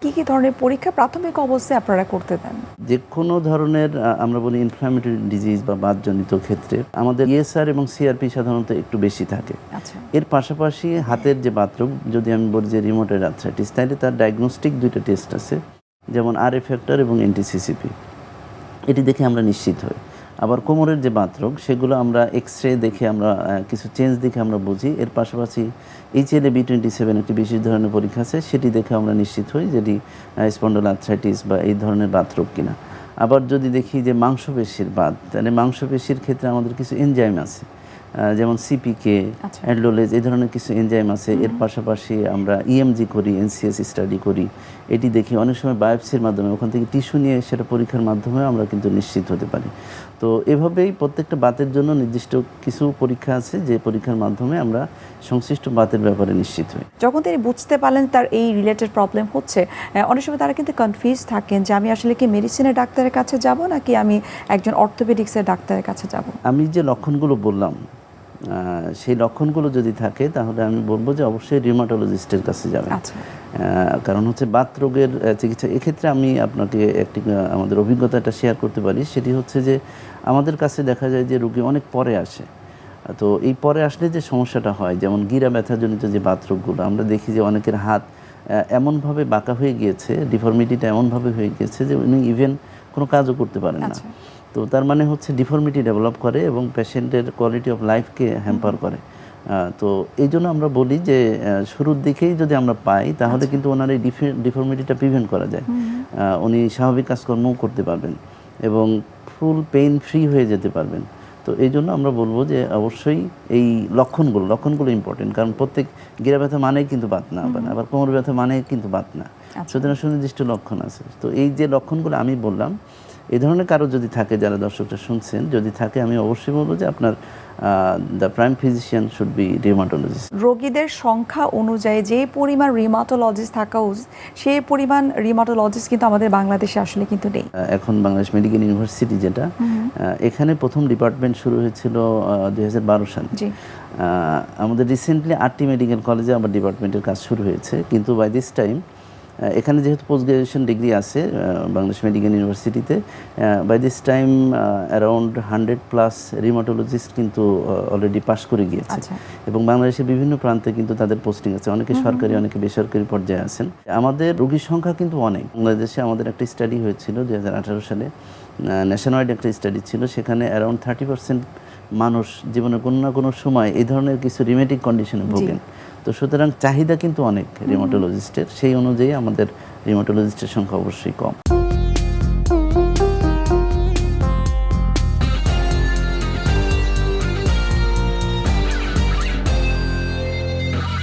কি ধরনের পরীক্ষা প্রাথমিক অবস্থায় আপনারা করতে দেন? যে কোনো ধরনের আমরা বলি ইনফ্লামেটরি ডিজিজ বা বাতজনিত ক্ষেত্রে আমাদের ইএসআর এবং সিআরপি সাধারণত একটু বেশি থাকে। আচ্ছা। এর পাশাপাশি হাতের যে বাতরোগ, যদি আমি বলি যে রিউমাটয়েড আর্থ্রাইটিস, তাইলে তার ডায়াগনস্টিক ২টা টেস্ট আছে, যেমন আরএ ফ্যাক্টর এবং এনটিসিসিপি। এটি দেখে আমরা নিশ্চিত হই। আবার কোমরের যে বাতরোগ, সেগুলো আমরা এক্স-রে দেখে আমরা কিছু চেঞ্জ দেখে আমরা বুঝি। এর পাশাপাশি HLA-B27 একটি বিশেষ ধরনের পরীক্ষা আছে, সেটি দেখে আমরা নিশ্চিত হই যেটি স্পন্ডোলার্থ্রাইটিস বা এই ধরনের বাতরোগ কিনা। আবার যদি দেখি যে মাংসপেশির বাত, তাহলে মাংসপেশির ক্ষেত্রে আমাদের কিছু এনজাইম আছে, যেমন সিপিকে, আচ্ছা। অ্যাডলোলেজ, এই ধরনের কিছু এনজাইম আছে। এর পাশাপাশি আমরা ইএমজি করি, এনসিএস স্টাডি করি। এটি দেখি অনেক সময় বায়োপসির মাধ্যমে, ওখান থেকে টিস্যু নিয়ে সেটা পরীক্ষার মাধ্যমে আমরা কিন্তু নিশ্চিত হতে পারি। তো এভাবেই প্রত্যেকটা বাতের জন্য নির্দিষ্ট কিছু পরীক্ষা আছে, যে পরীক্ষার মাধ্যমে আমরা সংশ্লিষ্ট বাতের ব্যাপারে নিশ্চিত হই। যখন তিনি বুঝতে পারলেন তার এই রিলেটেড প্রবলেম হচ্ছে, অনেক সময় তারা কিন্তু কনফিউজ থাকেন যে আমি আসলে কি মেডিসিনের ডাক্তারের কাছে যাব নাকি আমি একজন অর্থোপেডিক্সের ডাক্তারের কাছে যাব। আমি যে লক্ষণগুলো বললাম, সেই লক্ষণগুলো যদি থাকে তাহলে আমি বলবো যে অবশ্যই রিউমাটোলজিস্টের কাছে যাবেন। আচ্ছা। কারণ হচ্ছে বাত রোগের চিকিৎসা, এক্ষেত্রে আমি আপনাকে একটি আমাদের অভিজ্ঞতাটা শেয়ার করতে পারি। সেটি হচ্ছে যে আমাদের কাছে দেখা যায় যে রোগী অনেক পরে আসে। তো এই পরে আসলে যে সমস্যাটা হয়, যেমন গিরা ব্যথাজনিত যে বাত রোগগুলো, আমরা দেখি যে অনেকের হাত এমনভাবে বাঁকা হয়ে গিয়েছে, ডিফর্মিটিটা এমনভাবে হয়ে গিয়েছে যে উনি ইভেন কোনো কাজও করতে পারেন না। আচ্ছা। তো তার মানে হচ্ছে ডিফর্মিটি ডেভেলপ করে এবং পেশেন্টের কোয়ালিটি অফ লাইফকে হ্যাম্পার করে। তো এই জন্য আমরা বলি যে শুরুর দিকেই যদি আমরা পাই তাহলে কিন্তু ওনার এই ডিফর্মিটিটা প্রিভেন্ট করা যায়। উনি স্বাভাবিক কাজকর্মও করতে পারবেন এবং ফুল পেইন ফ্রি হয়ে যেতে পারবেন। তো এই জন্য আমরা বলবো যে অবশ্যই এই লক্ষণগুলো ইম্পর্টেন্ট, কারণ প্রত্যেক গিরা ব্যথা মানেই কিন্তু বাত না, আবার কোমর ব্যথা মানেই কিন্তু বাত না। সুতরাং সুনির্দিষ্ট লক্ষণ আছে। তো এই যে লক্ষণগুলো আমি বললাম, এই ধরনের কারো যদি থাকে, যারা দর্শকরা শুনছেন, যদি থাকে, আমি অবশ্যই বলবো যে আপনার the prime physician should be rheumatologist. রোগীদের সংখ্যা অনুযায়ী যে পরিমাণ রিউমাটোলজিস্ট থাকা উচিত সেই পরিমাণ রিউমাটোলজিস্ট কিন্তু আমাদের বাংলাদেশে আসলে কিন্তু নেই। এখন বাংলাদেশ মেডিকেল ইউনিভার্সিটি যেটা, এখানে প্রথম ডিপার্টমেন্ট শুরু হয়েছিল 2012 সালে। আমাদের রিসেন্টলি 8টি মেডিকেল কলেজে আবার ডিপার্টমেন্টের কাজ শুরু হয়েছে, কিন্তু বাই দিস টাইম এখানে যেহেতু পোস্ট গ্রাজুয়েশন ডিগ্রি আছে বাংলাদেশ মেডিকেল ইউনিভার্সিটিতে, by this time around 100+ rheumatologist কিন্তু অলরেডি পাশ করে গিয়েছে। এবং বাংলাদেশের বিভিন্ন প্রান্তে কিন্তু তাদের পোস্টিং আছে, অনেকে সরকারি, অনেকে বেসরকারি পর্যায়ে আছেন। আমাদের রোগীর সংখ্যা কিন্তু অনেক। বাংলাদেশে আমাদের একটা স্টাডি হয়েছিল 2018 সালে, ন্যাশনাওয়াইড একটা স্টাডি ছিল, সেখানে অ্যারাউন্ড 30% মানুষ জীবনের কোনো না কোনো সময় এই ধরনের কিছু রিমেটিক কন্ডিশনে ভোগেন। তো সুতরাং চাহিদা কিন্তু অনেক রিউমাটোলজিস্টের, সেই অনুযায়ী আমাদের রিউমাটোলজিস্টের সংখ্যা অবশ্যই কম।